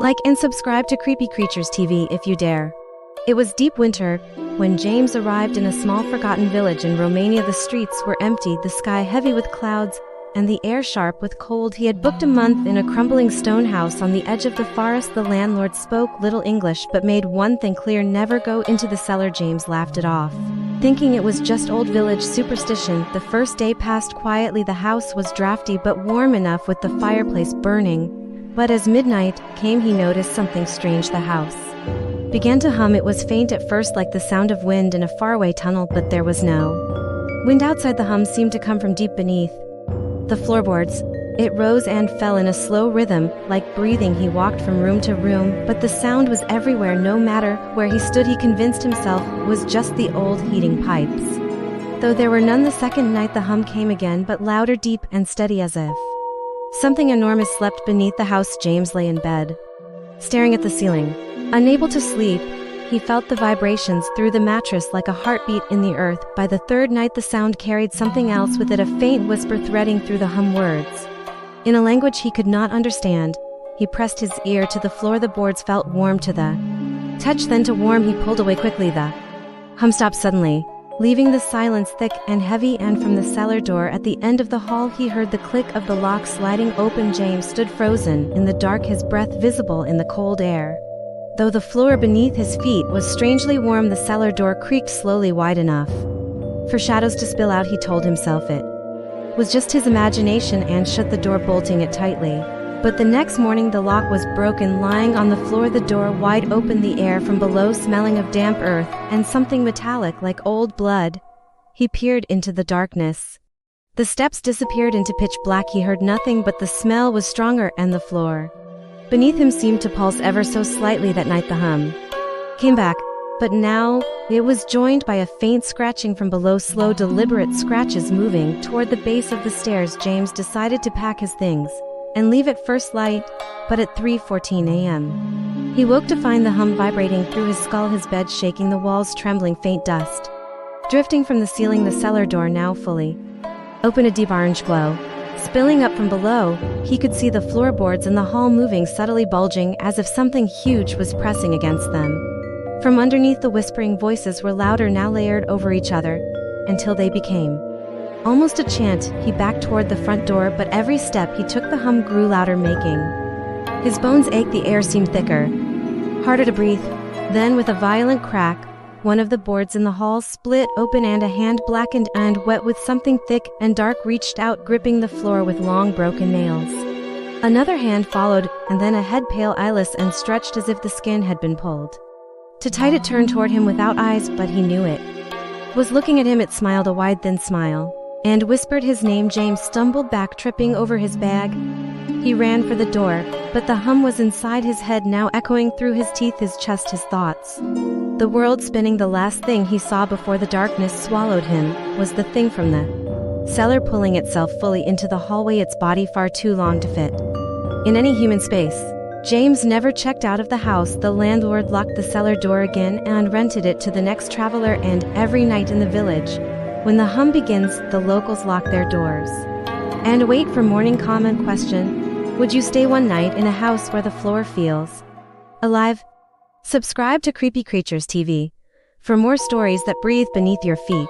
Like and subscribe to Creepy Creatures TV if you dare. It was deep winter when James arrived in a small forgotten village in Romania. The streets were empty, the sky heavy with clouds, and the air sharp with cold. He had booked a month in a crumbling stone house on the edge of the forest. The landlord spoke little English but made one thing clear: never go into the cellar. James laughed it off, thinking it was just old village superstition. The first day passed quietly. The house was drafty but warm enough with the fireplace burning. But as midnight came, he noticed something strange. The house began to hum. It was faint at first, like the sound of wind in a faraway tunnel, but there was no wind outside. The hum seemed to come from deep beneath the floorboards. It rose and fell in a slow rhythm, like breathing. He walked from room to room, but the sound was everywhere. No matter where he stood, he convinced himself it was just the old heating pipes. Though there were none the second night, the hum came again, but louder, deep, and steady, as if something enormous slept beneath the house. James lay in bed, staring at the ceiling. Unable to sleep, he felt the vibrations through the mattress like a heartbeat in the earth. By the third night, the sound carried something else with it, a faint whisper threading through the hum, words in a language he could not understand. He pressed his ear to the floor. The boards felt warm to the touch, then to warm. He pulled away quickly. The hum stopped suddenly, leaving the silence thick and heavy, and from the cellar door at the end of the hall he heard the click of the lock sliding open. James stood frozen in the dark, his breath visible in the cold air. Though the floor beneath his feet was strangely warm, the cellar door creaked slowly wide enough for shadows to spill out. He told himself it was just his imagination and shut the door, bolting it tightly. But the next morning the lock was broken. Lying on the floor, the door wide open, the air from below smelling of damp earth and something metallic like old blood. He peered into the darkness. The steps disappeared into pitch black. He heard nothing, but the smell was stronger, and the floor beneath him seemed to pulse ever so slightly. That night the hum came back, but now it was joined by a faint scratching from below, slow, deliberate scratches moving toward the base of the stairs. James decided to pack his things and leave at first light, but at 3:14 a.m. he woke to find the hum vibrating through his skull, his bed shaking, the walls trembling, faint dust drifting from the ceiling. The cellar door now fully open, a deep orange glow spilling up from below. He could see the floorboards in the hall moving, subtly bulging, as if something huge was pressing against them. From underneath, the whispering voices were louder, now layered over each other, until they became almost a chant. He backed toward the front door, but every step he took the hum grew louder, making his bones ache. The air seemed thicker, harder to breathe. Then, with a violent crack, one of the boards in the hall split open, and a hand, blackened and wet with something thick and dark, reached out, gripping the floor with long broken nails. Another hand followed, and then a head, pale, eyeless, and stretched as if the skin had been pulled to tight. It turned toward him without eyes, but he knew it was looking at him. It smiled, a wide, thin smile, and whispered his name. James stumbled back, tripping over his bag. He ran for the door, but the hum was inside his head now, echoing through his teeth, his chest, his thoughts. The world spinning. The last thing he saw before the darkness swallowed him was the thing from the cellar pulling itself fully into the hallway, its body far too long to fit in any human space. James never checked out of the house. The landlord locked the cellar door again and rented it to the next traveler, and every night in the village, when the hum begins, the locals lock their doors and wait for morning calm and question, would you stay one night in a house where the floor feels alive? Subscribe to Creepy Creatures TV for more stories that breathe beneath your feet.